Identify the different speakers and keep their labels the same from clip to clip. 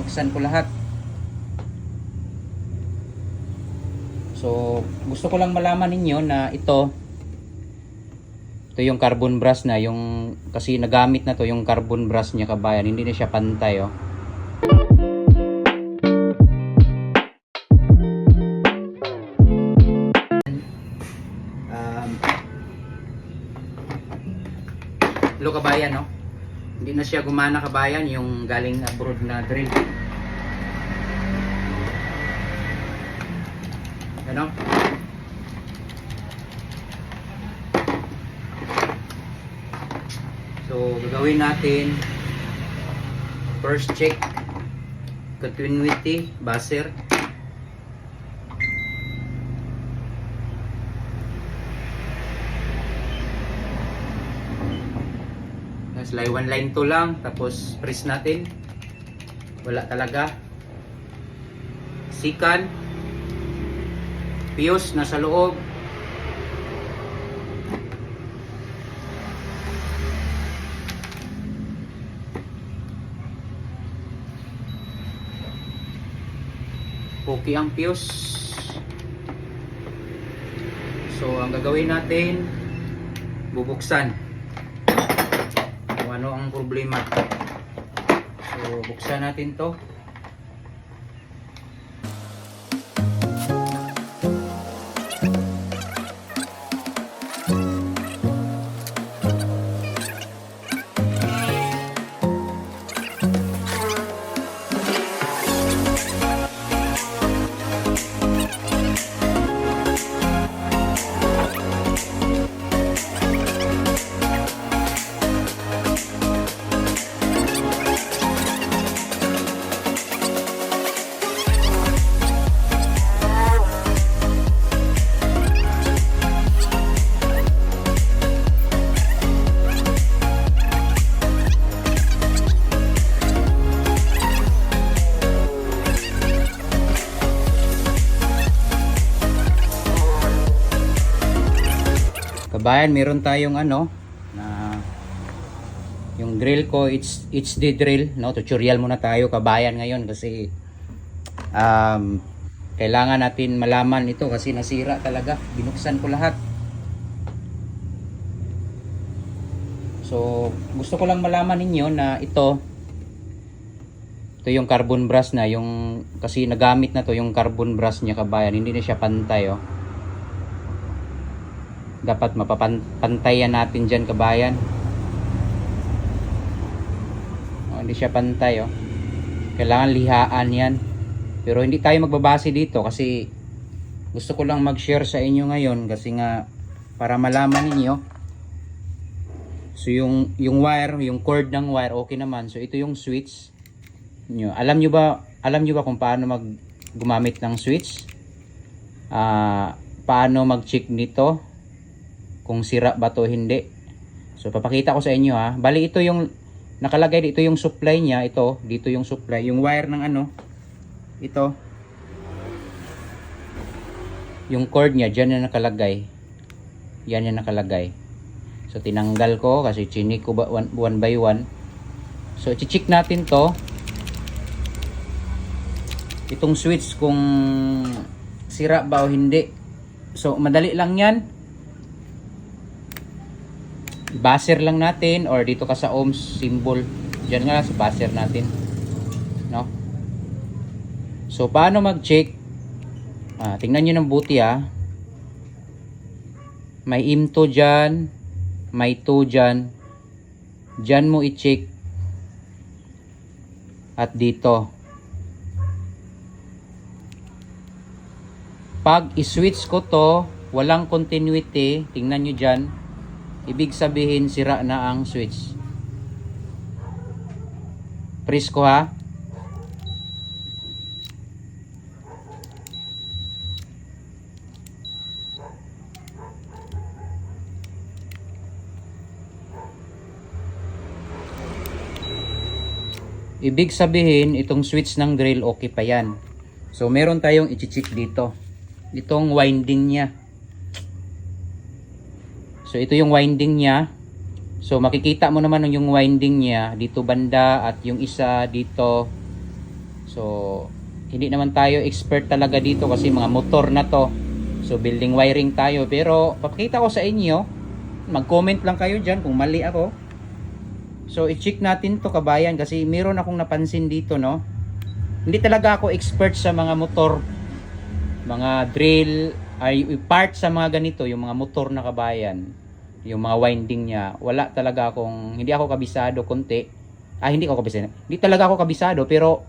Speaker 1: binuksan ko lahat. So gusto ko lang malaman ninyo na ito yung carbon brush na, yung kasi nagamit na to yung carbon brush niya kabayan, hindi na siya pantay oh. Hello kabayan no, hindi na siya gumana kabayan yung galing abroad na drill. Ano? So, gagawin natin first check continuity buzzer. Line 1 line 2 lang, tapos press natin. Wala talaga. Second fuse nasa loob. Okay ang fuse. So ang gagawin natin, bubuksan kung ano ang problema. So buksan natin to. Kabayan, meron tayong ano na yung drill ko, it's HD drill no, tutorial muna tayo kabayan ngayon kasi kailangan natin malaman ito kasi nasira talaga, binuksan ko lahat. So gusto ko lang malaman ninyo na ito yung carbon brush na, yung kasi nagamit na to yung carbon brush niya kabayan, hindi na siya pantay oh. Dapat mapapantayan natin dyan kabayan. Oh, hindi siya pantay oh. Kailangan lihaan yan. Pero hindi tayo magbabase dito kasi gusto ko lang mag-share sa inyo ngayon kasi nga para malaman ninyo. So yung wire, yung cord ng wire okay naman. So ito yung switch nyo. Alam nyo ba kung paano gumamit ng switch? Paano mag-check nito kung sira ba to hindi. So papakita ko sa inyo ha. Bali ito yung nakalagay dito yung supply niya, ito dito yung supply, yung wire ng ano, ito yung cord niya diyan na nakalagay. Yan yung nakalagay. So tinanggal ko kasi chinik ko ba one by one. So i-check natin to, itong switch kung sira ba o hindi. So madali lang yan. Buzzer lang natin or dito ka sa ohms symbol. Diyan nga sa buzzer natin. No? So paano mag-check? Tingnan niyo ng buti ah. May IM2 diyan, may 2 diyan. Diyan mo i-check. At dito. Pag i-switch ko to, walang continuity, tingnan niyo diyan. Ibig sabihin sira na ang switch. Press ko ha. Ibig sabihin itong switch ng drill okay pa yan. So meron tayong i-check dito. Itong winding niya. So ito yung winding niya. So makikita mo naman yung winding niya dito banda at yung isa dito So hindi naman tayo expert talaga dito kasi mga motor na to. So building wiring tayo, pero papakita ko sa inyo, mag-comment lang kayo dyan kung mali ako. So i-check natin to kabayan kasi meron akong napansin dito, no. Hindi talaga ako expert sa mga motor, mga drill, ay part sa mga ganito, yung mga motor na kabayan, yung mga winding niya. Wala talaga akong, hindi ako kabisado konti. Hindi talaga ako kabisado, pero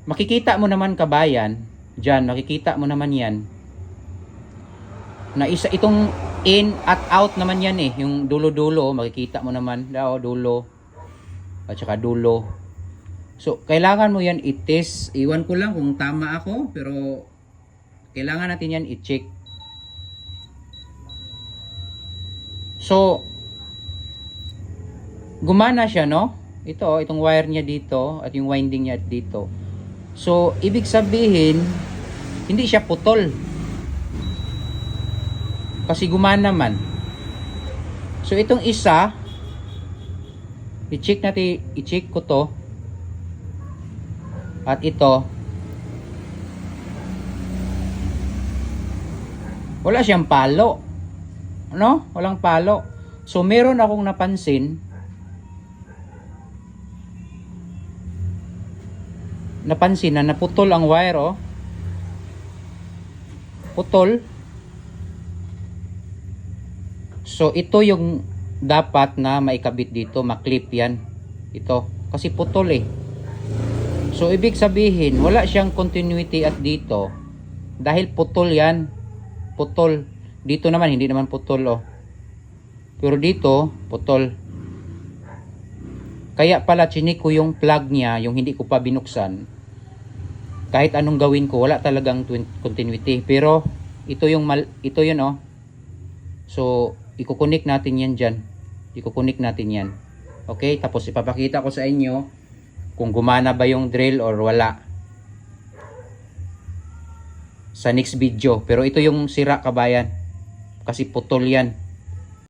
Speaker 1: makikita mo naman kabayan, dyan, makikita mo naman yan, na isa itong in at out naman yan eh. Yung dulo-dulo, makikita mo naman, dulo, at saka dulo. So, kailangan mo yan i-test. Iwan ko lang kung tama ako, pero kailangan natin yan i-check. So, gumana siya, no? Itong wire niya dito at yung winding niya dito. So, ibig sabihin, hindi siya putol. Kasi gumana man. So, itong isa, i-check ko to. At ito, wala siyang palo. Ano? Walang palo. So, meron akong napansin na naputol ang wire, oh. Putol. So, ito yung dapat na maikabit dito, maklip yan. Ito. Kasi putol eh. So, ibig sabihin, wala siyang continuity at dito. Dahil putol yan. Putol. Dito naman, hindi naman putol, oh. Pero dito, putol. Kaya pala, chinik ko yung plug niya, yung hindi ko pa binuksan. Kahit anong gawin ko, wala talagang continuity. Pero, ito yun, oh. So, ikukunik natin yan dyan. Ikukunik natin yan. Okay, tapos ipapakita ko sa inyo kung gumana ba yung drill or wala sa next video. Pero ito yung sira kabayan kasi putol yan.